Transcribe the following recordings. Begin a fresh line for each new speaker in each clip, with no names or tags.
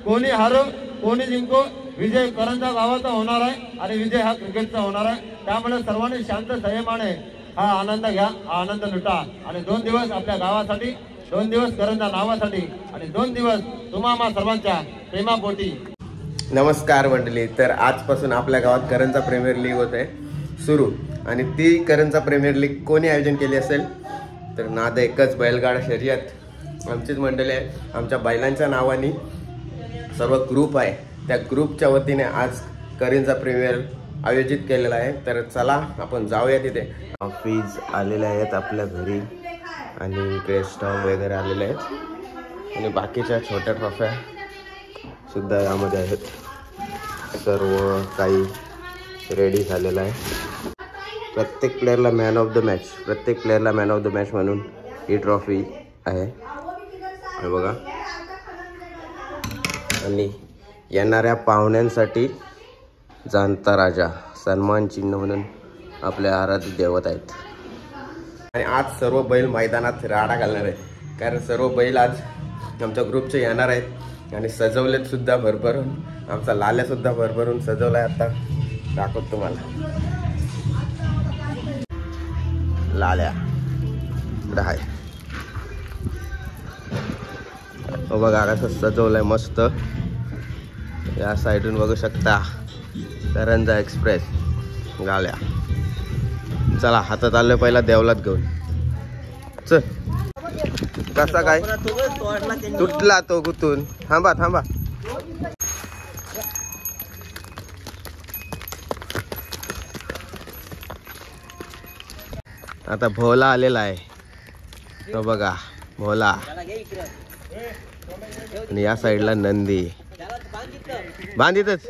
कोणी हारो कोणी जिंको, विजय करंजा गावाचा होणार आहे आणि विजय हा क्रिकेटचा होणार आहे। त्यामुळे सर्वांनी शांत संयमाने हा आनंद घ्या, हा आनंद लुटा आणि 2 दिवस आपल्या गावासाठी, 2 दिवस करंजा नावासाठी आणि 2 दिवस तुम्हा सर्वांच्या प्रेमापोटी।
नमस्कार मंडळी, तर आजपासून आपल्या गावात करंजा प्रीमियर लीग होते सुरू आणि ती करंजा प्रीमियर लीग कोणी आयोजन केली असेल तर नाद एकच बैलगाडा शर्यत आमचीच मंडळी आहे। आमच्या बैलांच्या नावाने सर्व ग्रुप आहे, त्या ग्रुपच्या वतीने आज करंजा प्रीमियर आयोजित केलेला आहे। तर चला आपण जाऊया तिथे। ऑफिस आलेले आहेत आपल्या घरी आणि गेस्ट वगैरे आलेले आहेत आणि बाकीच्या छोट्या ट्रॉफ्या सुद्धा यामध्ये आहेत। सर्व काही रेडी झालेलं आहे। प्रत्येक प्लेयरला मॅन ऑफ द मॅच म्हणून ही ट्रॉफी आहे, हे बघा। आणि येणाऱ्या पाहुण्यांसाठी जाणता राजा सन्मान चिन्ह म्हणून आपल्या आराध्य दैवत आहेत। आणि आज सर्व बैल मैदानात राडा घालणार आहे, कारण सर्व बैल आज आमच्या ग्रुपचे येणार आहेत आणि सजवलेत सुद्धा भरभरून। आमचा लाल्या सुद्धा भरभरून सजवलाय, आता दाखवतो तुम्हाला। लाल्या इकडं आहे, हो बघा कसं सजवलंय मस्त। या साईडून बघू शकता करंजा एक्सप्रेस गाड्या। चला हातात आलं पहिला देवलात घेऊन, चल। कसा काय तुटला तो गुतून, थांबा थांबा। आता भोला आलेला आहे, तो बघा भोला। आणि या साईडला नंदी बांधितच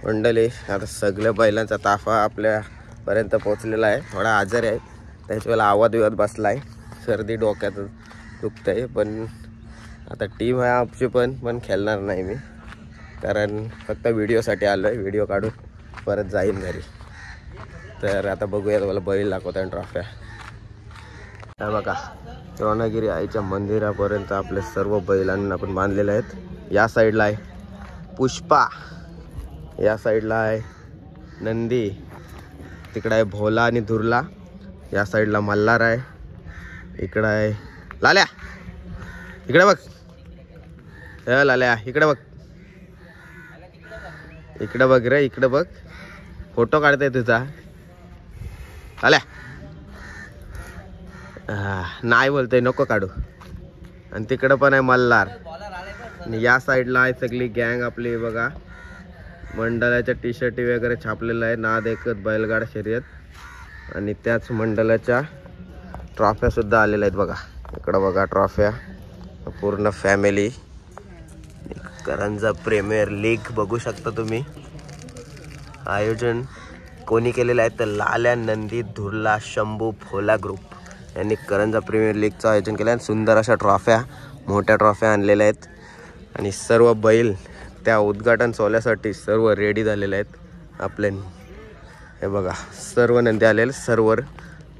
मंडळी। आता सगळ्या बैलांचा ताफा आपल्यापर्यंत पोहोचलेला आहे। थोडा आजारी आहे, त्याच्या वेळेला आवाज बसला आहे, सर्दी डोक्यात दुखतंय। पण आता टीम आहे आमची, पण खेळणार नाही मी, कारण फक्त व्हिडिओसाठी आलो आहे। व्हिडिओ काढून परत जाईन घरी। तर आता बघूया, तुम्हाला बैल दाखवता ट्रॉफ्या। हा बघा, द्रोणागिरी आईच्या मंदिरापर्यंत आपले सर्व बैलांना आपण बांधलेले आहेत। या साईडला आहे पुष्पा, या साईडला आहे नंदी, तिकडे आहे भोला आणि दुर्ला, या साईडला मल्हार आहे, इकडं आहे लाल्या। इकडे बघ हे लाल्या, इकडे बघ, इकडे बघ रे, इकडे बघ, फोटो काढताय तुझा लाल्या। नाही बोलतोय नको काढू। आणि तिकडं पण आहे मल्हार आणि या साईडला आहे सगळी गँग आपली बघा। मंडळाच्या टी शर्टी वगैरे छापलेलं आहे, नाद एकच बैलगाडा शर्यत। आणि त्याच मंडळाच्या ट्रॉफ्या सुद्धा आलेल्या आहेत बघा। इकडं बघा ट्रॉफ्या, पूर्ण फॅमिली। करंजा प्रीमियर लीग बघू शकता तुम्ही। आयोजन कोणी केलेलं आहे तर लाल्या, नंदी, धुर्ला, शंभू, भोला ग्रुप यांनी करंजा प्रीमियर लीगचं आयोजन केलं आहे। सुंदर अशा ट्रॉफ्या, मोठ्या ट्रॉफ्या आणलेल्या आहेत आणि सर्व बैल त्या उद्घाटन सोहळ्यासाठी सर्व रेडी झालेले आहेत आपले। हे बघा सर्व नंदी आलेले, सर्व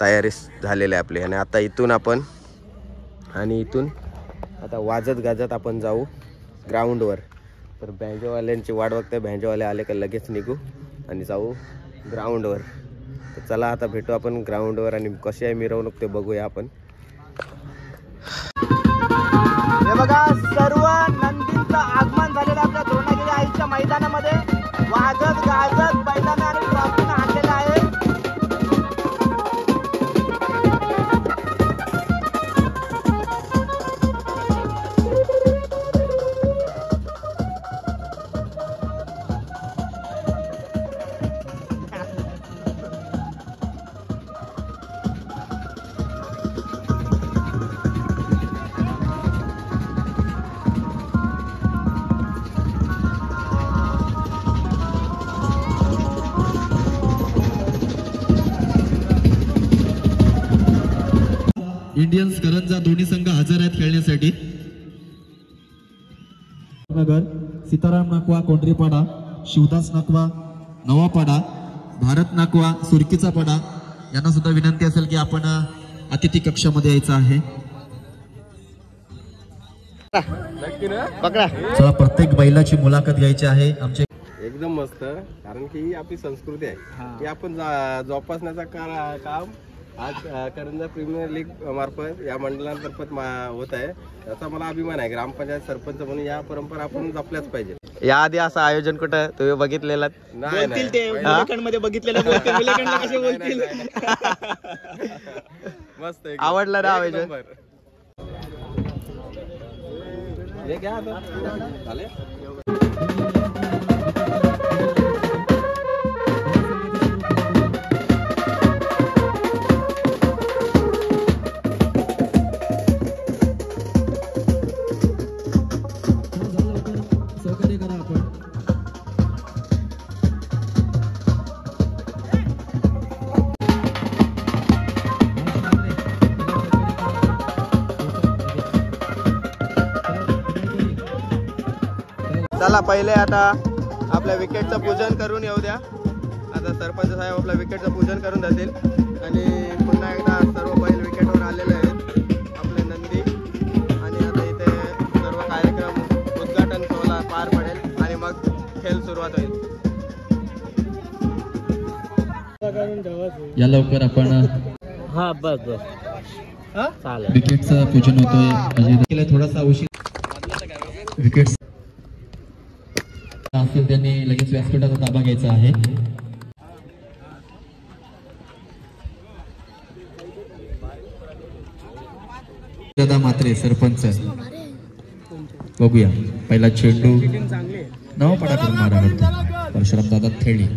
तयारी झालेली आहे आपली। आणि आता इथून आता वाजत गाजत आपण जाऊ ग्राउंडवर। तर बँजोवाल्यांची वाट बघते, बँजोवाले आले का लगेच निघू आणि जाऊ ग्राउंडवर। तर चला आता भेटू आपण ग्राउंडवर आणि कशी आहे मिरवणूक ते बघूया आपण।
हे बघा सर्व नंदींचं आगमन झालेलं आपल्या द्रोणागिरी आईच्या मैदानामध्ये। वाजत गाजत बैलांना आणि ट्रॉफीने आणलेलं आहे।
इंडियन्स करंजा दोन्ही संघ हजर आहेत खेळण्यासाठी। नगर, सीताराम नाकवा कोंढरीपाडा, शिवदास नाकवा नवापाडा, भारत नाकवा सुरकीचा पाडा यांना सुद्धा विनंती असेल की आपण अतिथी कक्षामध्ये यायचं आहे।
पकडा.
चला प्रत्येक बैलाची मुलाखत घ्यायची आहे. आमचे
एकदम मस्त, कारण की ही आपली संस्कृती आहे, ही आपण जोपासण्याचा काम आज करंजा प्रीमियर लीग मार्फत या मंडळांतर्फत होत आहे. याचा मला अभिमान आहे. ग्रामपंचायत सरपंच म्हणून या परंपरा आपण जपल्याच पाहिजे. याआधी असं आयोजन कुठं तुम्ही बघितलेलं?
बोलतील ते मुलाखतमध्ये बघितलेलं बोलतील. मुलाखतला कसे बोलतील?
मस्त आवडलं ना आयोजन. हे घ्या आता. झाले? चला पहिले आता आपल्या विकेटचं पूजन करून येऊ द्या. आता सरपंच साहेब आपल्या विकेटचं पूजन करून जातील आणि पुन्हा एकदा सर्व बैल विकेटवर आलेले आहेत आपले नंदी. आणि आता इथे सर्व कार्यक्रम उद्घाटन सोहळा पार पडेल आणि मग खेळ सुरुवात होईल.
या लवकर आपण
हा बस चालेल.
विकेटचं पूजन होतोय. थोडासा उशीर विकेट असेल त्यांनी लगेच व्यासपीठाचा ताबा घ्यायचा आहे. दादा मात्रे सरपंच बघूया. पहिला चेंडू नवपाडा करून मारा परशुराम दादा थेळी.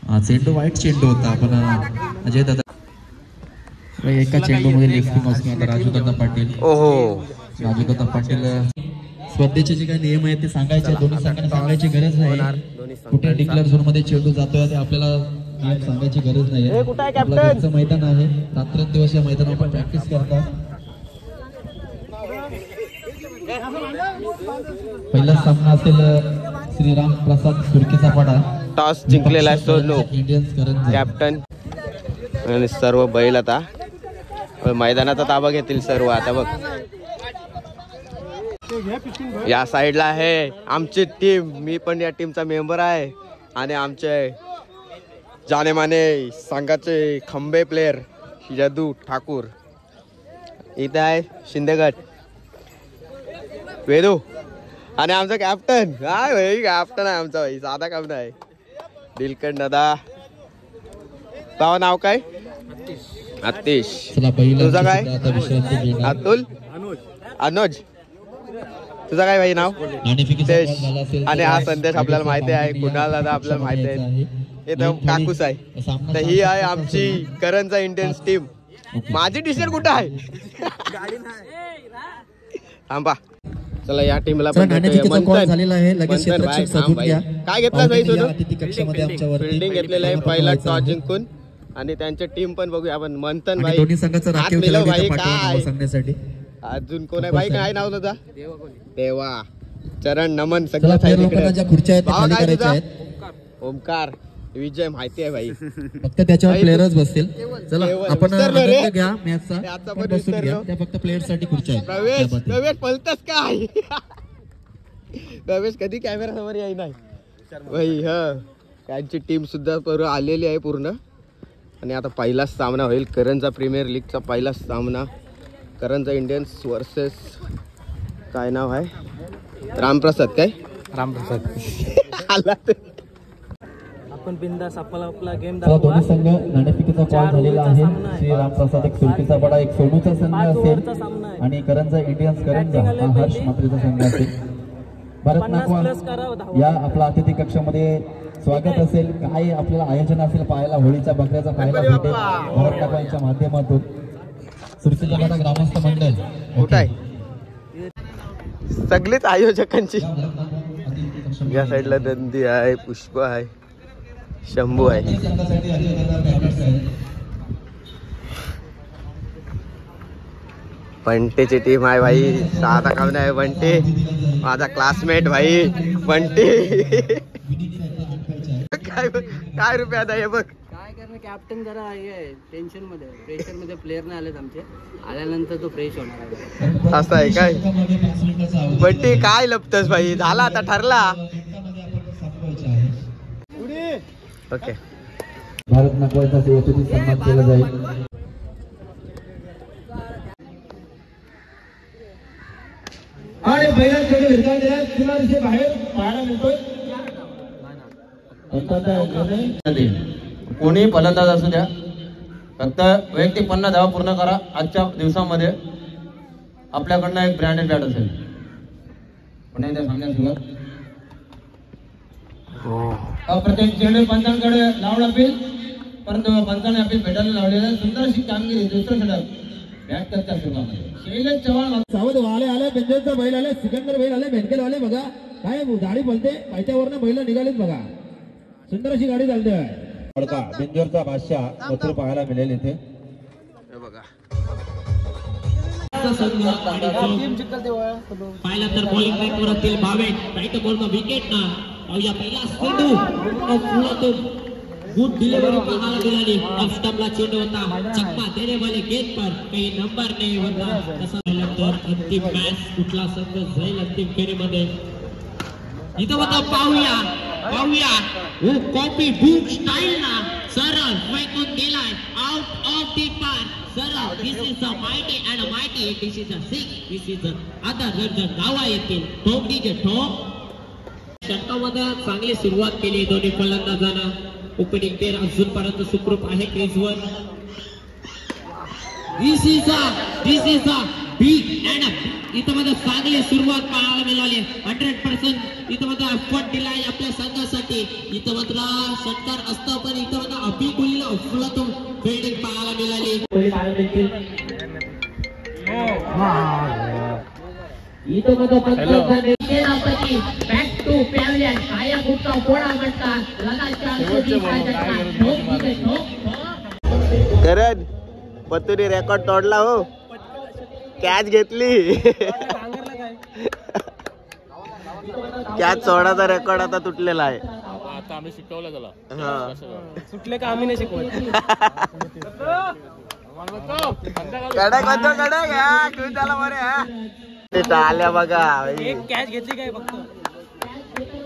हा चेंडू वाईट चेंडू होता. आपण अजय दादा एका चेंडू मध्ये लेफ्टिंग असणे. आता राजू दादा पाटील.
ओहो,
राजू दादा पाटील स्पर्धेचे जे काही नियम आहेत ते सांगायचे. दोन्ही संघांना सांगायची गरज नाही. कुठे डिक्लेअर झोन मध्ये चेंडू जातोय ते आपल्याला नियम सांगायची गरज नाही. आपलं मैदान आहे. रात्रंदिवस या मैदानावर प्रॅक्टिस करतात. पहिला सामना असेल श्रीराम प्रसाद सुरकीचा पाडा.
टॉस जिंकलेला आहे सोनू
इंडियन्स करंजा.
कॅप्टन आणि सर्व बैल आता मैदानाचा ताबा घेतील सर्व. आता बघ या साईडला आहे आमची टीम. मी पण या टीमचा मेंबर आहे आणि आमचे जानेमाने संघाचे खंबे प्लेयर यदू ठाकूर. इथे आहे शिंदेगड वेदू आणि आमचा कॅप्टन. काय भाई कॅप्टन आहे आमचा भाई, साधा काम नाही. दिलकड दादा. तुझं नाव काय? आतिश. तुझं काय? अतुल. अनुज. तुझं काय भाई नाव? संदेश. आणि हा संदेश आपल्याला माहिती आहे. कुणाल दादा आपल्याला माहिती आहे. हे तर काकूस आहे. तर ही आहे आमची करंजा इंडियन्स टीम. माझी टी शर्ट कुठं आहे? थांबा. चला या टीमला पण काय घेतलं भाई सोनू? फिल्डिंग घेतलेलं आहे पहिला टॉस जिंकून. आणि त्यांची टीम पण बघूया आपण. मंथन भाई. भाई काय अजून कोण आहे भाई? काय नाव तुझा? देवा. चरण नमन सगळं ओमकार. विजय माहिती आहे भाई.
फक्त त्याच्यावर प्लेयरच बसतील. चला आपण घ्या मॅचचा बसून घ्या. त्या फक्त प्लेयर साठी खुर्च्या आहेत.
प्रवेश पलतस काय? प्रवेश कधी कॅमेरा समोर याय नाही भाई. हा त्यांची टीम सुद्धा आलेली आहे पूर्ण. आणि आता पहिलाच सामना होईल करंजा प्रीमियर लीगचा. पहिलाच सामना करंजा इंडियन्स वर्सेस काय नाव आहे? रामप्रसाद. काय रामप्रसाद आला ते.
आपण बिंदास आपला गेम
दोन्ही संघ नाणेफेकीचा कॉल झालेला आहे. श्री रामप्रसाद एक सुरकीचा बडा एक सोनूचा संघ असेल आणि करंजा इंडियन्स करंजा हा हर्ष मात्रेचा संघ असेल. भारत नाकवा या आपला अतिथी कक्षामध्ये स्वागत असेल. काय आपल्याला आयोजन असेल पाहायला होळीच्या बकऱ्याचा पाहायला भेटेल भारत नाकवाच्या माध्यमातून. सुरकीचा बडा ग्रामस्थ मंडळ
कुठं आहे? सगळीच आयोजकांची. या साईडला नंदी आहे, पुष्प आहे, शंभू आहे. बंटेची टीम आहे भाई. साधा काम नाही. बंटे माझा क्लासमेट भाई. बंटे काय रुपयात आहे बघ.
कॅप्टन जरा हे टेन्शन मध्ये प्रेशर मध्ये प्लेयर नाही आलेत आमचे आल्यानंतर तो फ्रेश होणार आहे.
असं आहे काय बंटी काय लपतस भाई झाला आता ठरला. ओके
भारत नागवायचा यशस्वी सन्मान केला जाईल.
आणि बैलांकडे विरकाळ दिला किनारीचे बाहेर पाहायला मिळतोय. कोणी फलंदाज असू द्या फक्त वैयक्तिक 50 धावा पूर्ण करा. आजच्या दिवसामध्ये आपल्याकडनं एक ब्रँडेड बॅट असेल. पुन्हा एकदा सामन्यात सुरुवात. प्रत्येक चेंडू पंचांकडे लावला अपील परंतु पंचाने अपील भेटायला लावलेला सुंदर अशी कामगिरी. दुसरं षटक बॅट टचच्या सुरुवामध्ये शैलेश चव्हाण सावध वाले आले. बेंजरचा बैल आले. सिकंदर बैल आले. मेनकेल वाले बघा काय गाडी बोलते पायथ्यावरनं बैल निघालीत बघा. सुंदर अशी गाडी चालते आहे.
बेंजरचा बादशाह मथुर पाहायला मिळेल इथे.
बघा
पाहिला तर बॉलिंग ट्रॅकवरतील भावे राईट बॉलचा विकेट ना पाहूया पहिला चेंडू गुड डिलिव्हरी पाहायला मिळाली. ऑफ स्टंपला चेंडू होता. चकमा देणे वाले गेट पर काही नंबर नाही होता. तसा तर अंतिम मॅच कुठला संघ जाईल अंतिम फेरीमध्ये इथं होता. पाहूया वो कॉपी बुक स्टाईल ना सरळ फेकून दिलाय आउट ऑफ दी पार. सरळ this is a mighty and a mighty this is a six this is आता जर नावा येतील ठोकडीचे ठोक. षटकामध्ये चांगली सुरुवात केली दोन्ही फलंदाजांना. ओपनिंग पेर अजूनपर्यंत सुखरूप आहे क्रीजवर. दिस इज अ बिग अँड इथं मध्ये चांगली सुरुवात पाहायला मिळाली. 100% इथं मध्ये एफर्ट दिलाय आपल्या संघासाठी. इथं मात्र षटकार असतं पण इथं मध्ये अभिकुलीला अफलातून फिल्डिंग पाहायला मिळाली. इथं मध्ये बॅक टू पॅव्हलियन आया गुट्टा पोळा म्हणतात.
करण पतुरी रेकॉर्ड तोडला हो. कॅच घेतली. कॅच सोडाचा रेकॉर्ड आता तुटलेला आहे.
आता आम्ही शिकवलं त्याला.
हा
सुटले का आम्ही नाही शिकवत.
कडक म्हणतो कडक हा तुम्ही त्याला बरे आल्या बघा.
कॅच घेतली काय फक्त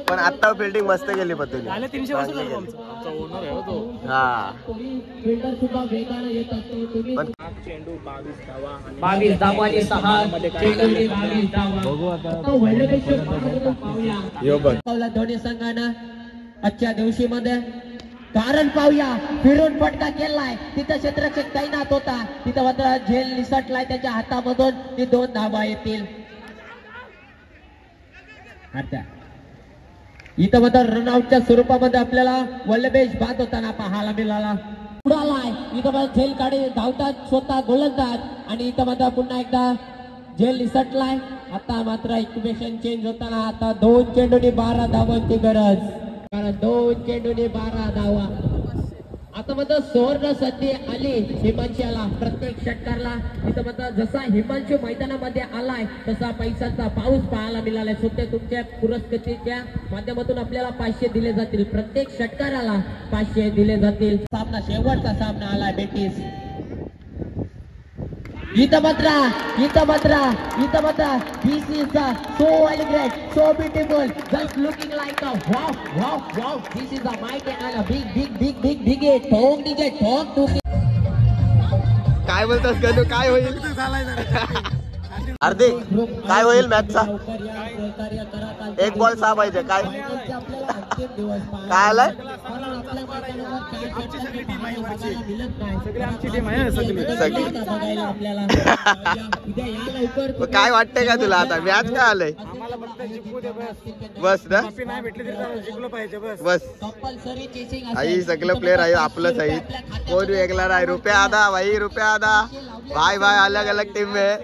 पण आता फिल्डिंग मस्त केली पतुरी.
300 वर्ष झालं आमचं.
आमचा ओनर आहे तो.
हा पण
22 धावांनी 6 चेंडूंनी 22 धावा. दोन्ही संघानं आजच्या दिवशी मध्ये कारण पाहूया फिरून फटका केलाय. तिथं क्षेत्ररक्षक तैनात होता. तिथं मात्र झेल निसटलाय त्याच्या हातामधून. ती 2 धावा येतील. इथं मात्र रनआउटच्या स्वरूपामध्ये आपल्याला वल्लभेश बाद होताना पाहायला मिळाला. उडालाय इथं मात्र झेल काढे धावतात स्वतः गोलंदाज आणि इथं मात्र पुन्हा एकदा झेल निसटलाय. आता मात्र इक्वेशन चेंज होताना आता 2 चेंडूंनी 12 धावांची गरज. कारण 2 चेंडूंनी 12 धावा. आता मात्र सुवर्ण संधी आली हिमांशूला प्रत्येक षटकारला. इथं मात्र जसा हिमांशू मैदानामध्ये आलाय तसा पैशांचा पाऊस पाहायला मिळालाय. सध्या तुमच्या पुरस्कृतीच्या माध्यमातून आपल्याला 500 दिले जातील. प्रत्येक षटकाराला 500 दिले जातील. सामना शेवटचा सामना आलाय बेटीस. इथं मात्र this is so well great, so beautiful, just looking like a wow, this is a mighty and a big it. ठोक DJ ठोक तू.
काय बोलतोस गणू काय होईल. हार्दिक काय होईल मॅचचा. 1 बॉल 6 पाहिजे काय काय आलाय. काय वाटतंय का तुला आता मॅच काय आलंय. बस ना बस आई सगळं प्लेयर आहे आपलंच आहे. कोण वेगळा नाही. रुपया आधा भाई रुपया आधा भाई अलग अलग टीम में.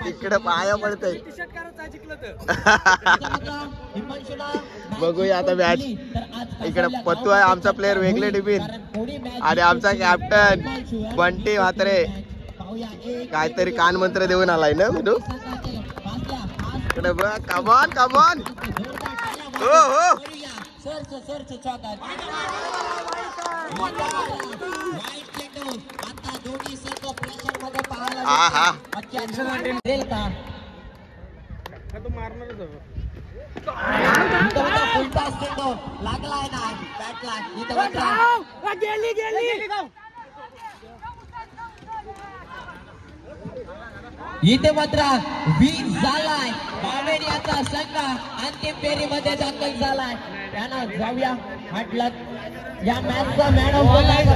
इकडे पाया पडतय. बघूया आता मॅच. इकडे पत्तू आहे आमचा प्लेयर वेगळे टिफिन आणि आमचा कॅप्टन बंटी म्हात्रे काहीतरी कान मंत्र देऊन आलाय ना म्हणू. इकडे बघ कमॉन हो
वाईट चेंडू आता दोन्ही संघ प्रेशर मध्ये पाहायला
आहा.
मिळेल का फुलटा चेंडू लागलाय ना बॅटला इथं इथे मात्र वीज झालाय बावेड याचा संघ अंतिम फेरीमध्ये दाखल झालाय. त्यांना जाऊया म्हटलं या मॅचचा मॅन ऑफ द मॅच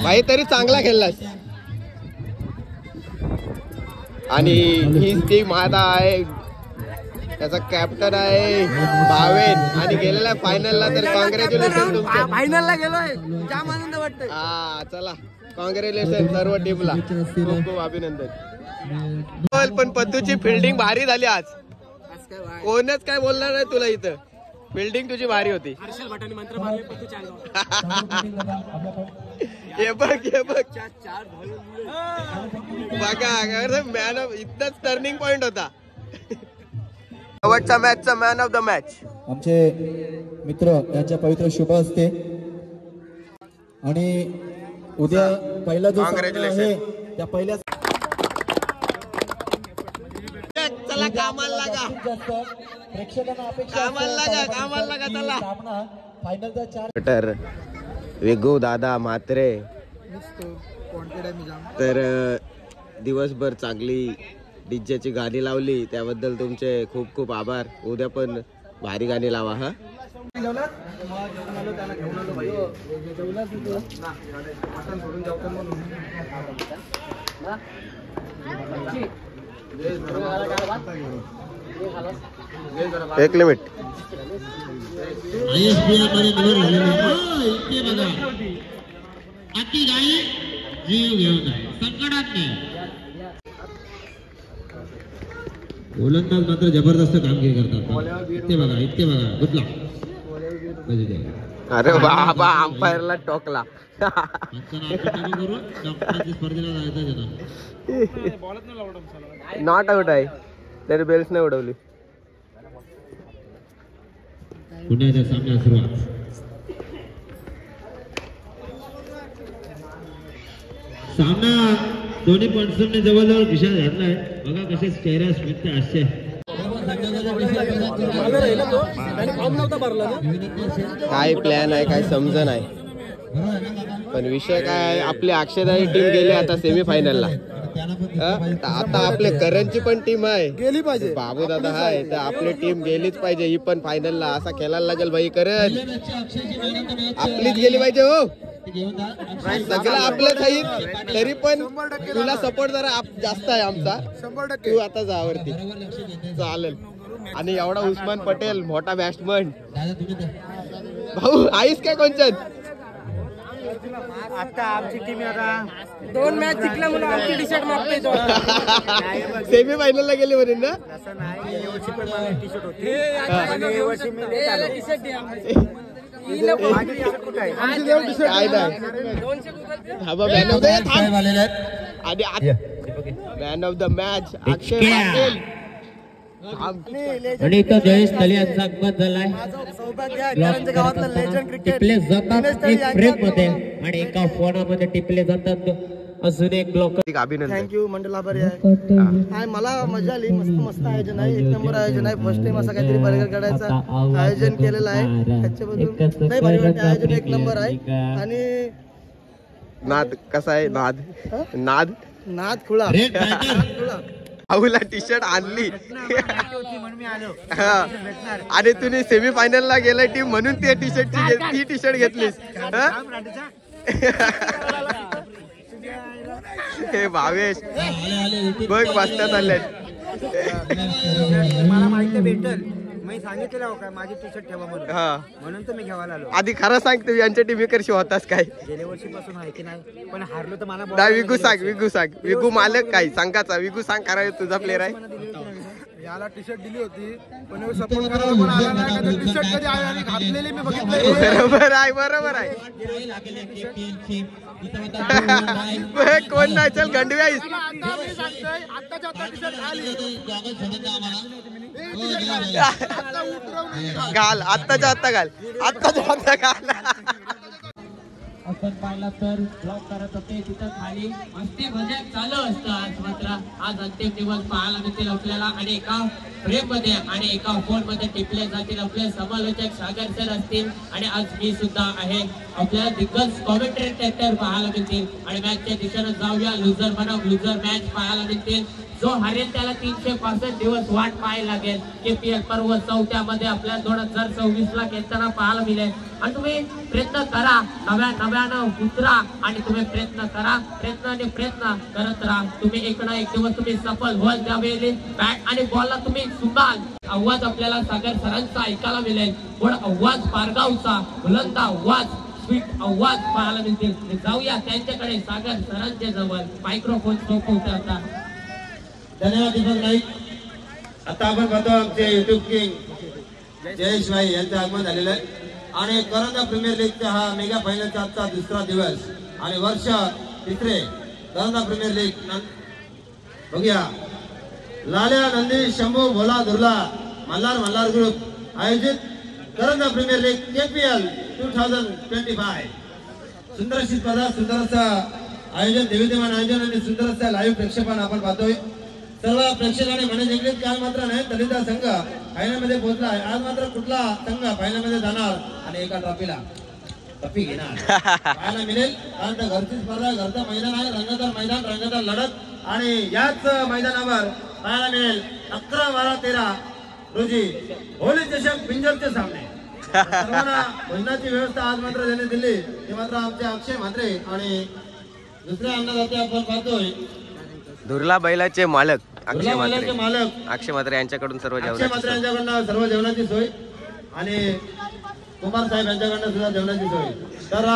भाई तरी चांगला खेळलास. आणि ही टीम आता आहे, त्याचा कॅप्टन आहे भावेन आणि गेलेला फायनलला. तर कॉंग्रॅच्युलेशन तुमचे.
फायनलला गेलोय, जाम आनंद वाटतोय.
हा चला कॉंग्रॅच्युलेशन सर्व टीमला, खूप खूप अभिनंदन. पण पत्तूची फिल्डिंग भारी झाली आज, कोणच काय बोलणार नाही तुला. इथं फिल्डिंग तुझी भारी होती. हे बघ हे बघ बघा मॅन ऑफ, इथंच टर्निंग पॉइंट होता. शेवटच्या मॅचचा मॅन ऑफ द मॅच
आमचे मित्र यांच्या पवित्र शुभ असते. आणि उद्या पहिला जो सामना आहे त्या पहिल्या
चला कामाला लागा,
प्रेक्षकांना अपेक्षा
कामाला लागा, कामाला लागा चला.
सामना फायनलचा 4
तर वेगू दादा म्हात्रे तर दिवसभर चांगली डीजेची गाणी लावली, त्याबद्दल तुमचे खूप खूप आभार. उद्या पण भारी गाणी लावा. हा एक लिमिट
अति गाई जीव घेऊन संकटात नाही. गोलंदाज मात्र जबरदस्त कामगिरी करतात. इथे बघा गुडला.
अरे बाबा अंपायरला टोकला. नॉट आउट आहे, तरी बेल्स नाही उडवली.
पुण्याच्या सामन्यात सुरुवात. सामना दोन्ही पंचांनी जवळजवळ विषय घातलाय. बघा कसे चेहऱ्या स्मित हास्य.
काय प्लॅन आहे काय समज नाही. पण विषय काय, आपली अक्षयदाची टीम गेली आता सेमीफायनलला. आता आपले करणची पण टीम आहे, गेली पाहिजे. बाबू दादा आहे तर आपली टीम गेलीच पाहिजे. ही पण फायनलला असा खेळायला लागेल भाई. करण आपलीच गेली पाहिजे. हो सगळं आपलंच आहे, तरी पण तुला सपोर्ट जरा जास्त आहे आमचा. तू आता जावरती चालेल. आणि एवढा उस्मान पटेल मोठा बॅट्समन भाऊ आईस काय कोणच्यात.
आता आमची टीम आता 2 मॅच जिंकल्या म्हणून आमची टी शर्ट मागते.
सेमी फायनलला गेली म्हणून ना.
असं नाही, गेल्या वर्षी पण माझी टी शर्ट होती आणि या वर्षी मी देत आलो. माझी टी शर्ट कुठे आहे?
काय नाही. हा बा मॅन ऑफ द आणि मॅन ऑफ द मॅच अक्षय पाटील.
आणि इथं जयेश तले यांचा अपघात झालाय. टिपले जातात एक फ्रेम मध्ये आणि एका फोनामध्ये टिपले जातात. अजून एक ब्लॉक.
अभिनंदन.
थँक्यू मंडल आभारी आहे. मला मजा आली. मस्त आयोजन आहे, 1 नंबर आयोजन आहे. फर्स्ट टाइम असं काहीतरी बर्गर काढायचं आयोजन केलेलं आहे. त्याच्याबद्दल नाही भारी वाटते. आयोजन 1 नंबर आहे. आणि
नाद कसा आहे. नाद
खुळा
भाऊला टी शर्ट आणली आणि तुम्ही सेमी फायनलला गेलाय टीम म्हणून ती टी शर्ट घेतलीस. हे भावेश बघ बसण्यात आले.
मला माहिती भेटल, मी सांगितलं का माझी टी शर्ट ठेवा म्हणून तर मी घ्यायला आलो.
आधी खरं सांगतो यांच्या टीम करशी होतास काय.
गेल्या वर्षीपासून आहे की नाही, पण हारलो तर मला
विगू सांग. विगू मालक काय सांगाचा. विगू सांग, करा तुझा प्लेअर आहे.
याला टी शर्ट दिली होती पण सपोर्ट करायला कोण आला नाही का टी शर्ट कधी आणि घातलेली मी बघितलं
बरोबर आहे बरोबर आहे कोण नाही चल गंडवी
आत्ताच्या आता टी शर्ट आली
घाल आत्ताच्या आत्ता घाल आत्ताच्या आत्ता घाल
आपण पाहिला तर ब्लॉक करत होते तिथं खाली मस्ती मजा चालू असतं. आज मात्र आज अंतिम दिवस पाहायला मिळतील आपल्याला आणि एका फ्रेम मध्ये आणि एका फोन मध्ये टिपले जातील आपले समालोचक सागर सर असतील आणि आज मी सुद्धा आहे. आपल्याला दिग्गज कॉमेंटेटर पाहायला मिळतील आणि मॅचच्या दिशेने जाऊया. लुझर बनव लुझर मॅच पाहायला मिळतील. जो हरेल त्याला 365 दिवस वाट पाहायला लागेल. KPL पर्व 4थ्या मध्ये आपल्याला 2026 ला खेळताना पाहायला मिळेल आणि तुम्ही प्रयत्न करा नव्यानं उतरा आणि तुम्ही प्रयत्न करा प्रयत्न करत राहा. तुम्ही एक ना एक दिवस तुम्ही सफल व्हाल. त्यावेळी बॅट आणि बॉलला तुम्ही सुंभाल. आवाज आपल्याला सागर सरांचा ऐकायला मिळेल. पण आवाज पारगावचा बुलंद आवाज स्वीट आवाज पाहायला मिळतील. जाऊया त्यांच्याकडे सागर सरांच्या जवळ मायक्रोफोन सोपवता.
धन्यवाद दीपक नाईक. आता आपण पाहतो आमचे युट्यूब किंग जयेश भाई यांचं आगमन झालेलं आहे आणि करंजा प्रीमियर लीगचा हा मेगा फायनलचा आजचा दुसरा दिवस आणि वर्ष तिसरे करंजा प्रीमियर लीग. बघूया लाल्या नंदी शंभू भोला दुर्ला मल्हार ग्रुप आयोजित करंजा प्रीमियर लीग KPL 2025 सुंदर अशी स्पर्धा सुंदर असं आयोजन देविद्यमान आयोजन आणि सुंदर असं लाईव्ह प्रक्षेपण आपण पाहतोय. सर्व प्रेक्षकांनी म्हणे जिंकलीत. काल मात्र नाही दलिता संघ फायनल मध्ये पोहोचला आहे. आज मात्र कुठला संघ फायनल मध्ये जाणार आणि एका ट्रॉफी घेणार पाहायला मिळेल. कारण तर घरची स्पर्धा घरचं मैदान आहे. रंगतदार लढत आणि याच मैदानावर पाहायला मिळेल 11, 12, 13 रोजी होली चषक पिंजरचे सामने. सर्वांना भोजनाची व्यवस्था आज मात्र त्यांनी दिली. ते मात्र आमचे अक्षय म्हात्रे आणि दुसरे अन्नदाते आपण पाहतोय
दुर्ला बैलाचे मालक
अक्षय
म्हात्रे यांच्याकडून सर्व
यांच्याकडनं सर्व जेवणाची सोय आणि कुमार साहेब यांच्याकडनं सुद्धा जेवणाची सोय. तर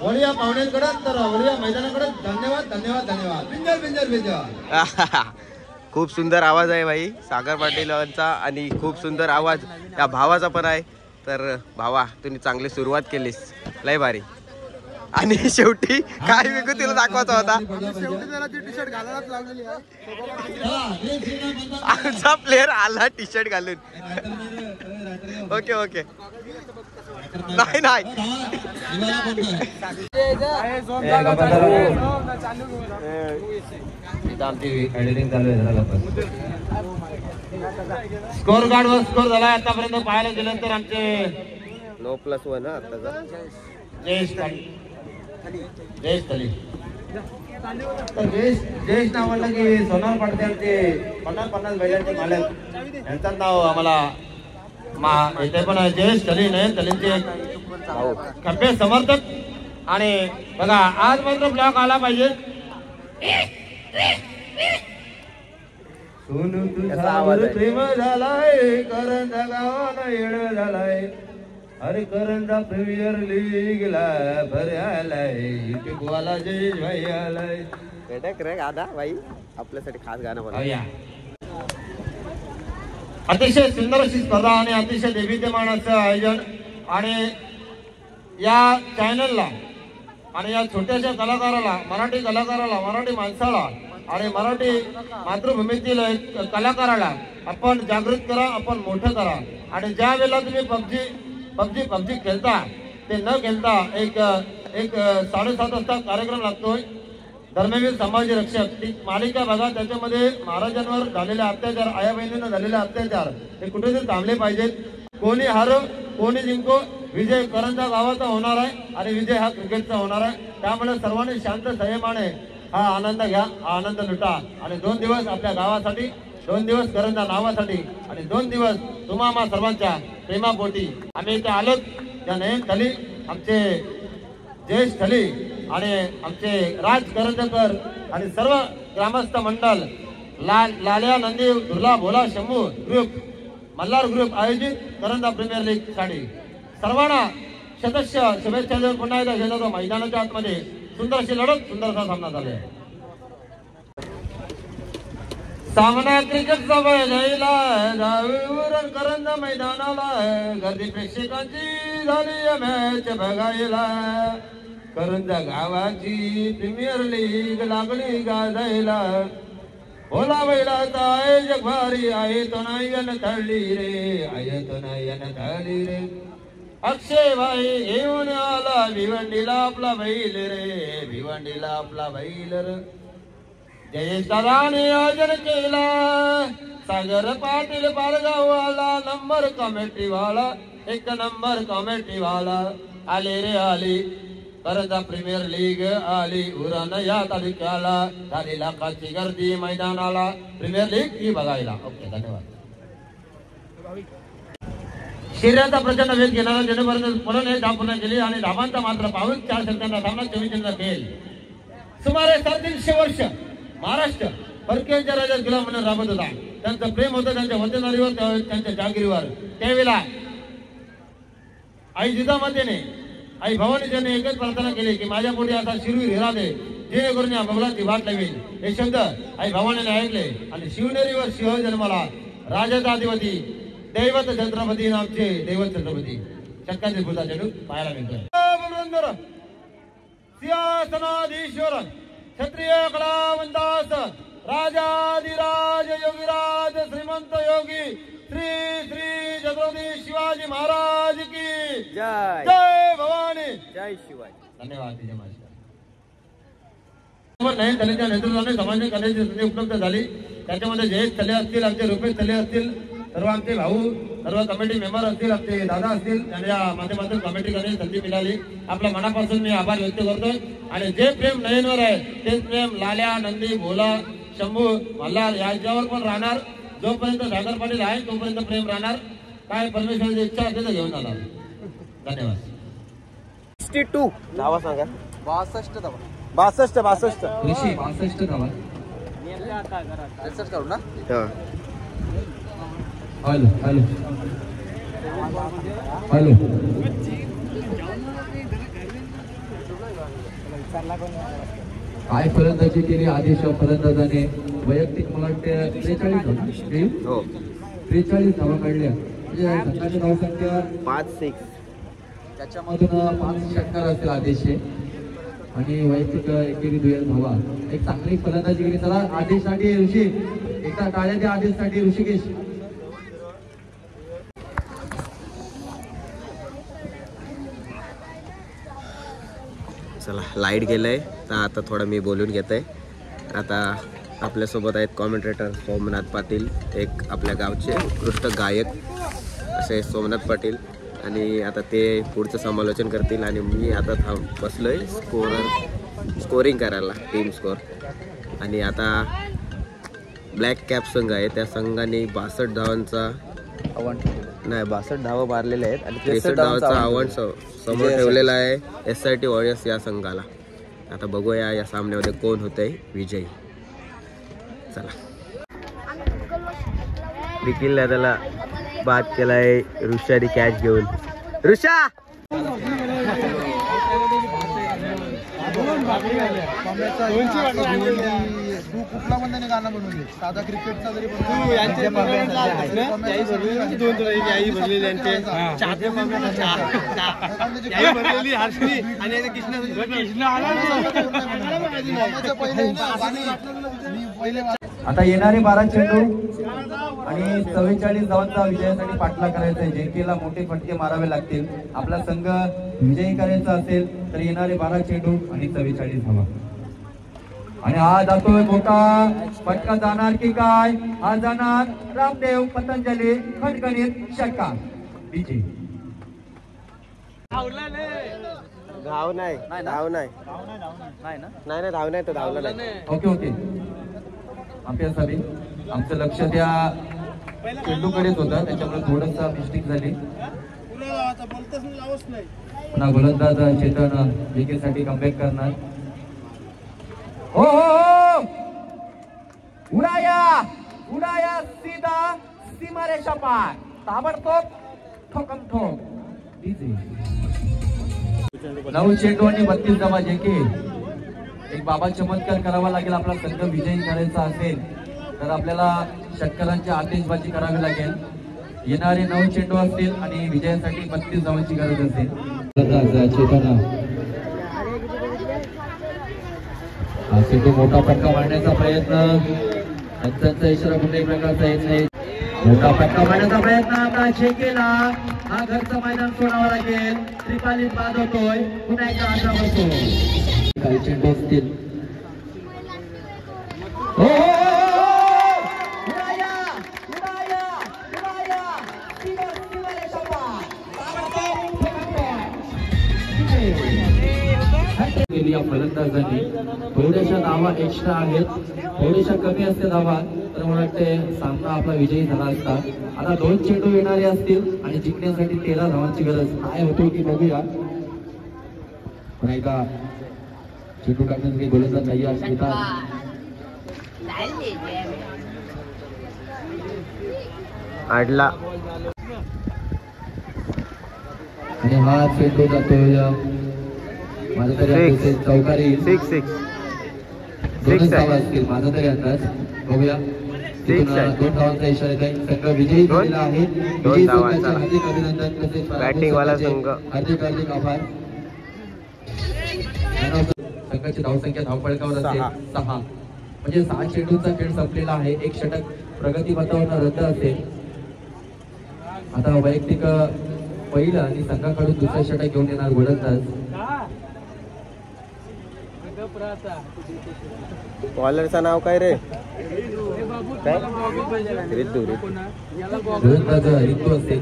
वळिया पाहुण्यांकडे तर वळिया मैदानाकडे धन्यवाद. पिंजर
खूप सुंदर आवाज आहे भाई सागर पाटील यांचा आणि खूप सुंदर आवाज त्या भावाचा पण आहे. तर भावा तुम्ही चांगली सुरुवात केलीस लय भारी. आणि शेवटी काय विकू तिला दाखवायचा होता. आमचा प्लेअर आला टी शर्ट घालून. ओके नाही
स्कोर कार्ड वर स्कोर झाला आतापर्यंत पाहायला गेल्यानंतर आमचे
9+1 आताचा
जयेश थली. जयेश नाव म्हणलं की सोनार पाटते आमचे 50 बैलांचे मालक यांचं नाव आम्हाला इथे पण जयेश थली नयन थलींचे खंबे समर्थक. आणि बघा आज मात्र ब्लॉक आला पाहिजे. सोनू तुझ्यावर प्रेम झालाय करंजा गावाला येळ झालाय. अरे करंजा प्रीमियर लीगला भर आलाय. युट्यूब वाला जयेश भाई आलाय.
गादा भाई आपल्यासाठी खास गाणं बनवूया.
अतिशय सुंदर अशी स्पर्धा आणि अतिशय दैविध्यमान असं आयोजन आणि या चॅनलला आणि या छोट्याशा कलाकाराला मराठी कलाकाराला मराठी माणसाला आणि मराठी मातृभूमीतील कलाकाराला आपण जागृत करा आपण मोठं करा. आणि ज्या वेळेला तुम्ही पबजी खेळता ते न खेळता एक 7:30 वाजता कार्यक्रम लागतोय धर्मवीर संभाजी रक्षक. ती मालिका बघा. त्याच्यामध्ये महाराजांवर झालेले अत्याचार आया बहिणींना झालेले अत्याचार हे कुठेतरी थांबले पाहिजेत. कोणी हारो कोणी जिंको विजय करंजा गावाचा होणार आहे आणि विजय हा क्रिकेटचा होणार आहे. त्यामुळे सर्वांनी शांत संयमाने हा आनंद घ्या हा आनंद लुटा. आणि 2 दिवस आपल्या गावासाठी 2 दिवस करंजा नावासाठी आणि 2 दिवस तुम्हा सर्वांच्या प्रेमापोटी आम्ही इथे आलो. त्या नयन थली आमचे जयेश थली आणि आमचे राज करंजकर आणि सर्व ग्रामस्थ मंडळ लाल्या नंदी दुर्ला भोला शंभू ग्रुप मल्हार ग्रुप आयोजित करंजा प्रीमियर लीग साठी सर्वांना सदस्य शुभेच्छा देऊन पुन्हा एकदा घेतो मैदानाच्या आतमध्ये सुंदर अशी लढत सुंदरसा सामना झाला आहे. सामना क्रिकेटचा बघायला जाऊन करंजा मैदानाला गर्दी प्रेक्षकांची झाली मॅच बघायला. करंजा गावाची प्रीमियर लीग लागली गाजायला. बोला बैलाचा आहे जगभारी आहे तो नयन तळली रे आहे तो नयन तळली रे. अक्षय भाई घेऊन आला भिवंडीला आपला बैल रे भिवंडीला आपला बैल रे. जयेश दादाने आयोजन केला सागर पाटील पारगाववाला नंबर कॉमेंट्री वाला एक नंबर कॉमेंट्री वाला. आले रे आली करंजा प्रीमियर लीग आली उरण या तालुक्याला. झाली लाखाची गर्दी मैदानाला प्रीमियर लीग ही बघायला. ओके धन्यवाद. शरीराचा प्रचंड वेग घेणारा जेणेपर्यंत पुढे एक धाव पूर्ण केली आणि धावांचा मात्र 4 सेकंदाचा सामना 24 रनचा खेळ. सुमारे 350 वर्ष महाराष्ट्र परकीयांच्या राज्यात गुलाम म्हणून राबत होता. त्यांचं प्रेम होतं त्यांच्या वतनदारीवर त्यांच्या जागिरीवर. त्यावेळेला आई जिजामातेने आई भवानीजीने एकच प्रार्थना केली की माझ्या पुढे आता शिरवीर हिरा दे जेणेकरून या मुघलांची वाट लागेल. हे शब्द आई भवानीने ऐकले आणि शिवनेरीवर सिंह जन्माला राजाचा अधिपती दैवत छत्रपती नामचे दैवत छत्रपती शक्काचे भूता चेडू पाहायला मिळतोय. सिंहासनाधीश्वर क्षत्रिय कलावंतास राजाधिराज योगीराज श्रीमंत योगी श्री श्री छत्रपती शिवाजी महाराज की जय. जय भवानी जय शिवाजी. धन्यवाद. नयन तलेच्या नेतृत्वाने समाज करण्याची संधी उपलब्ध झाली. त्याच्यामध्ये जयेश तले असतील आमचे रुपेश तले असतील सर्व आमचे भाऊ सर्व कमिटी मेंबर असतील आमचे दादा असतील त्यांच्या माध्यमातून कमिटी करण्याची संधी मिळाली. आपल्या मनापासून मी आभार व्यक्त करतोय. आणि जे प्रेम नयनवर आहे तेच प्रेम लाल्या नंदी भोला शंभू मल्हार यांच्यावर पण राहणार. जोपर्यंत सागर पाटील आहे तोपर्यंत प्रेम राहणार. काय परमेश्वराची इच्छा असेल तर घेऊन जाणार. धन्यवाद.
62 धावा सांगा.
62 धावा.
62
ऋषी 62 धावा.
करू ना.
Hello hello hello. काय फलंदाजी केली आदेश फलंदाजाने वैयक्तिक मला वाटते 43
हो
43 धावा काढल्या. म्हणजे संघाची धावसंख्या
5-6.
त्याच्यामधून 5 षटकार असतील आदेशचे आणि वैयक्तिक एकेरी 2 धावा. एक चांगली फलंदाजी केली. चला आदेशसाठी ऋषी एकदा टाळ्या द्या आदेशसाठी ऋषिकेश.
चला लाईट गेलंय तर आता थोडं मी बोलून घेत आहे. आता आपल्यासोबत आहेत कॉमेंटेटर सोमनाथ पाटील एक आपल्या गावचे उत्कृष्ट गायक असे सोमनाथ पाटील आणि आता ते पुढचं समालोचन करतील. आणि मी आता बसलोय स्कोरिंग करायला टीम स्कोर. आणि आता ब्लॅक कॅप संघ आहे त्या संघाने 62 धावांचा नाही 62 धावा मारलेले आहेत आणि 63 धावांचा आव्हान समोर ठेवलेला आहे SIT वॉरियर्स या संघाला. आता बघूया या सामन्यामध्ये कोण होतंय विजयी. चला निखिल दादाला बाद केलाय ऋषाने कॅच घेऊन. ऋषा
कुठला बंधाने गाणं बनवले साधा क्रिकेटचा जरी
आता येणारे 12 चेंडू आणि 44 धावांचा विजयासाठी पाठला करायचा आहे. जिंकेला मोठे फटके मारावे लागतील. आपला संघ विजयी करायचा असेल तर येणारे 12 चेंडू आणि 44 धावा. आणि हा जातोय मोठा फटका जाणार की काय. हा जाणार. रामदेव पतंजली खणखणीत षटकार विजय.
धाव नाही धाव नाही नाही धाव नाही तर धावला नाही.
ओके ओके आपल्यासाठी आमचं लक्ष त्या चेंडूकडेच होतं त्याच्यामुळे थोडंसं मिस्टेक झाली. पुन्हा गोलंदाज चेतन विकेटसाठी कमबॅक करणार. हो हो हो उडाया उडाया सीधा सीमारेषा पार ताबडतोब ठोकम ठोक. 9 चेंडू आणि 32 धावा. जे की एक बाबा चमत्कार करावा लागेल आपला संघ विजयी करायचा असेल तर आपल्याला षटकारांची आतिषबाजी करावी लागेल. येणारे 9 चेंडू असतील आणि विजयासाठी 32 धावांची गरज असेल. चेतना हा चेंडू मोठा फटका मारण्याचा प्रयत्न, त्यांचा इशारा कुठल्याही प्रकारचा येत नाही. मोठा फटका मारण्याचा प्रयत्न आता चेकेला. हा घरचं मैदान सोडावं लागेल. त्रिपालीत बाद होतोय. पुन्हा एकदा आशा बसतो. काही चेंडू असतील. या फलंदाजांनी थोड्याशा धावा एक्स्ट्रा आहेत, थोड्याशा कमी असते धावा, तर मला वाटते सामना आपला विजयी झाला असता. आता 2 चेंडू येणारे असतील आणि जिंकण्यासाठी 13 धावांची गरज काय होतो की बघूया. पण एकदा चेंडू टाकण्याचं काही गोलंदाज नाही असतात.
आडला
आणि हा चेंडू जातोय माझा तरी चौकारी
6
असतील माझा तरी अंदाज. बघूया 2 धावांचा इशारा आहे. संघ विजयी झालेला आहे. विजयी संघाचे हार्दिक अभिनंदन. तसेच
बॅटिंग वाला संघ
हार्दिक हार्दिक आभार. संघाची धावसंख्या धावपळकावर असेल 6. म्हणजे 6 चेंडूंचा खेळ संपलेला आहे. 1 षटक प्रगती पथावर रद्द असेल. आता वैयक्तिक पहिलं आणि संघाकडून दुसरं षटक घेऊन येणार गोलंदाज.
बॉलरचं नाव काय रे? रिद्धू.
गोलंदाज रिद्धू असेल.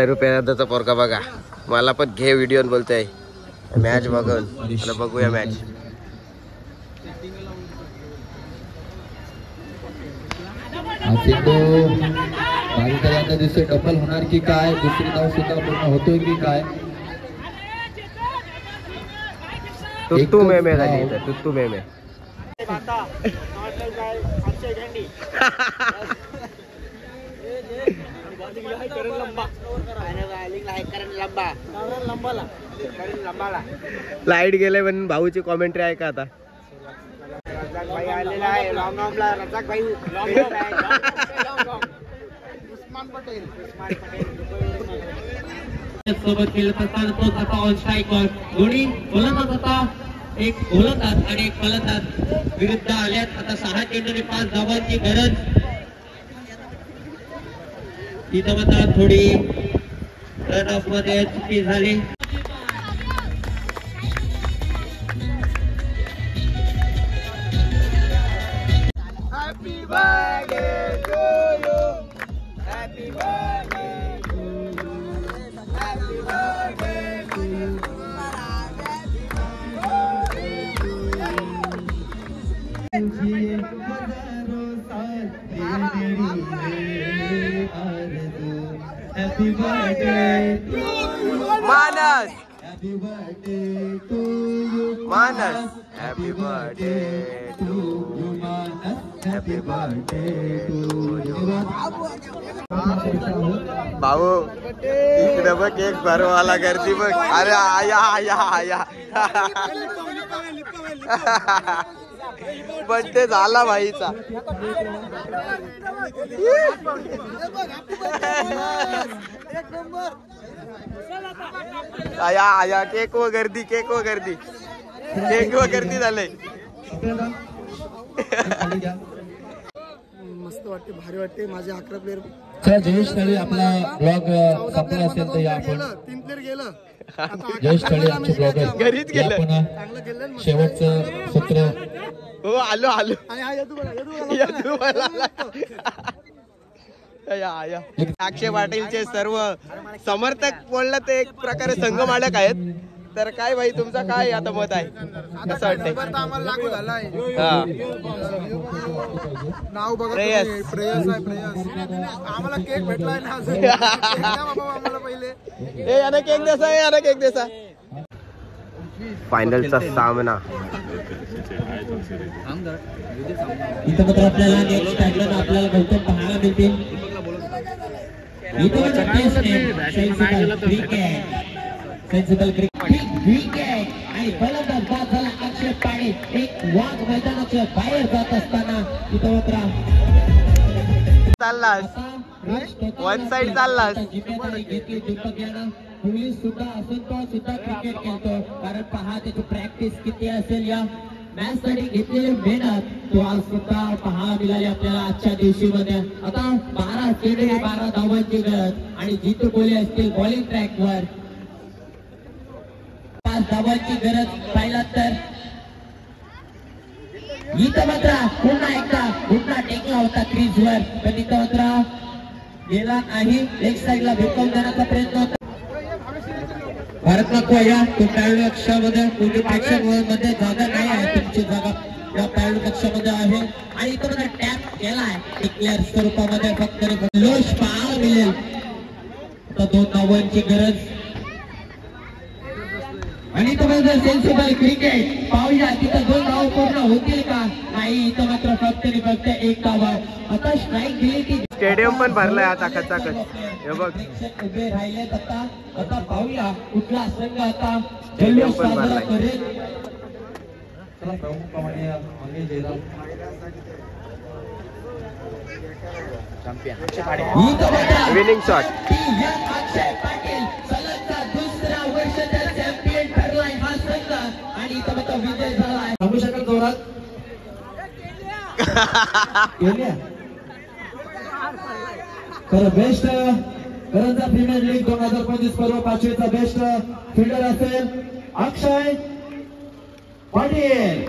रुपयाचा पोरका बघा. मला पण घे व्हिडिओ बोलतोय मॅच बघून. मला बघूया मॅच.
चेंडू दिसतोय डबल होणार की काय, दुसरी धाव सुद्धा पूर्ण होतोय की काय.
तुत्तू मेमे झाली इथं, तुत्तू मेमे. लाईट गेले पण भाऊची कॉमेंट्री आहे का आता.
सोबत खेळत असताना तोच आता ऑन स्ट्राईकवर दोन्ही गोलंदाज होता. एक गोलंदाज आणि एक फलंदाज विरुद्ध आल्यात. आता 6 चेंडूने 5 धावांची गरज. इथं मात्र थोडी रन ऑफ मध्ये चुकी झाली.
Happy birthday to you. Happy birthday to you. Happy birthday to you. Happy birthday to you.
मानस.
Happy birthday to you.
मानस. Happy birthday to
you.
Happy birthday to you. भाऊ इकडे बघ केक भरवाला गर्दी बघ. अरे आया आया आया. बर्थडे झाला भाईचा. आया आया केक व गर्दी, केक व गर्दी, केक व गर्दी झाले.
मस्त वाटते, भारी वाटते. माझे 11 प्लेयर.
चला जयेश तळे आपला ब्लॉग संपला असेल तर या आपण.
3 प्लेयर गेलं.
जयेश तळे आमचे ब्लॉगर
घरीच गेलं.
चांगलं केलं.
शेवटचं सूत्र.
हो आलो आलो.
आणि हा यदू बघा.
अक्षय पाटीलचे सर्व समर्थक बोललं ते एक प्रकारे संघ मालक आहेत. तर काय भाई तुमचं काय आता मत आहे, कसं वाटतंय?
आम्हाला लागू झालाय.
हा
नाव बघा.
प्रेयस.
प्रेयस आहे. प्रेयस. आम्हाला केक भेटलाय ना अजून. आम्हाला पहिले
ए याने केक देसा, याने केक देसा. फायनलचा सामना
इथं मात्र आपल्याला नेक्स्ट टाइमला आपल्याला गौतम पाहायला मिळतील. इथं सेन्सिबल क्रिकेट आणि फलंदाज बाद झाला. अक्षय पाणी एक वाघ मैदानाच्या बाहेर जात असताना तिथं मात्र
चाललास वन साइड चाललास.
जिम्मेदारी घेतली दीपक यानं. पोलीस सुद्धा असून तो सुद्धा क्रिकेट खेळतो कारण पहा त्याची प्रॅक्टिस किती असेल या मॅच साठी घेतलेली मेहनत तो आज सुद्धा पहा मिळाली आपल्याला आजच्या दिवशी मध्ये. आता 12 चेंडू 12 धावांची गरज आणि जितू कोहली असतील बॉलिंग ट्रॅक वर 5 धावांची गरज पाहिला तर इथं मात्र पुन्हा एकदा घुटना टेकला होता क्रीज वर पण इथं मात्र गेला नाही. लेग साईडला भेटवून देण्याचा प्रयत्न होता. भारत नको या तो खेळाडू कक्षामध्ये कोणी प्रेक्षक मध्ये जागा नाही आहे. तुमची जागा या खेळाडू कक्षामध्ये आहे आणि इथं मध्ये टॅप केलाय डिक्लेअर स्वरूपामध्ये फक्त लोश पाहायला मिळेल. आता 2 धावांची गरज आणि इथं मात्र सेन्सिबल क्रिकेट पाहूया तिथं 2 धावा पूर्ण होतील का नाही. इथं मात्र फक्त आणि फक्त 1 धावा. आता स्ट्राईक दिली ती
स्टेडियम पण भरलाय आता खचाखच. हे बघ
उभे राहिलेत. आता पाहूया कुठला संघ आता
स्टेडियम पण भरलाय.
करेल.
विनिंग शॉट
अक्षय पाटील सलगचा 2रा वर्षाचा चॅम्पियन ठरलाय हा संघ आणि इथं मात्र विजय झालाय.
थांबू शकाल जोरात तर बेस्ट करंजा प्रीमियर लीग 2025 पर्व 5वीचा बेस्ट फिल्डर असेल अक्षय पाटील.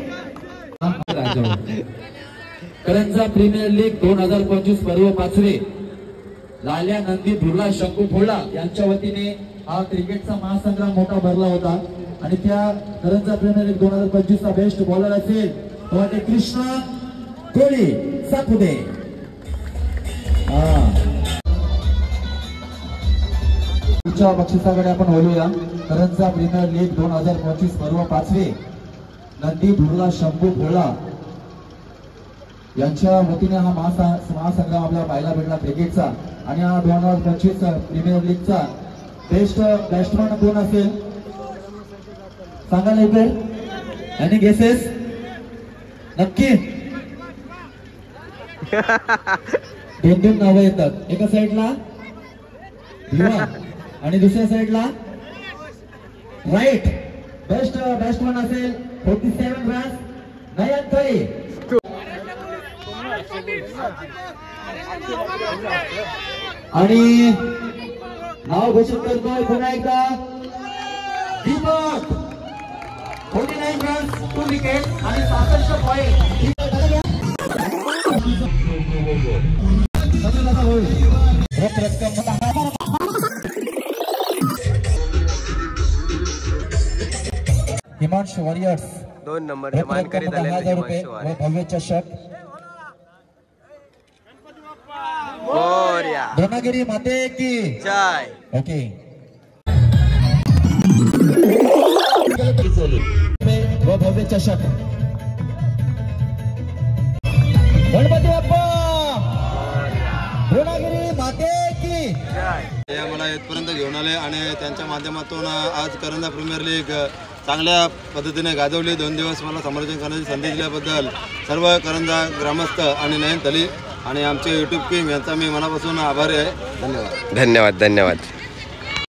करंजा प्रीमियर लीग 2025 पर्व 5वे लाल्या नंदी धुर्ला शंकू फोडला यांच्या वतीने हा क्रिकेटचा महासंग्राम मोठा भरला होता आणि त्या करंजा प्रीमियर लीग 2025 चा बेस्ट बॉलर असेल तो आहे कृष्णा कोळी सापुदे. पुढच्या बक्षिसाकडे आपण बोलूया. करंजा प्रीमियर लीग 2025 पर्व 5वे नंदी धुर्ला शंभू भोळा यांच्या वतीने हा महासंग्राम आपल्याला पाहायला भेटला क्रिकेटचा आणि हा 2025 प्रीमियर लीगचा बेस्ट बॅट्समन कोण असेल सांगा लवकर. आणि गेसेस नक्की 2 नावं येतात. एका साईडला भिवा आणि दुसऱ्या साईडला राईट. बेस्ट बॅट्समन असेल 47 रन्स नयन थळी. आणि नाव घोषित करतोय पुन्हा एकदा दीपक 49 रन्स 2 विकेट आणि 67 पॉईंट. हिमांशु वॉरियर्स
2 नंबरचे मानकरी झाले.
10,000 रुपये व भव्य चषक. धर्मगिरी माते की
जय.
ओके व भव्य चषक. गणपती बाप्पा धर्मगिरी माते की
हे मला इथपर्यंत घेऊन आले आणि त्यांच्या माध्यमातून आज करंजा प्रीमियर लीग चांगल्या पद्धतीने गाजवली. 2 दिवस मला समर्थन करण्याची संधी दिल्याबद्दल सर्व करंजा ग्रामस्थ आणि नयन थली आणि आमचे यूट्यूब टीम यांचा मी मनापासून आभारी आहे. धन्यवाद.
धन्यवाद.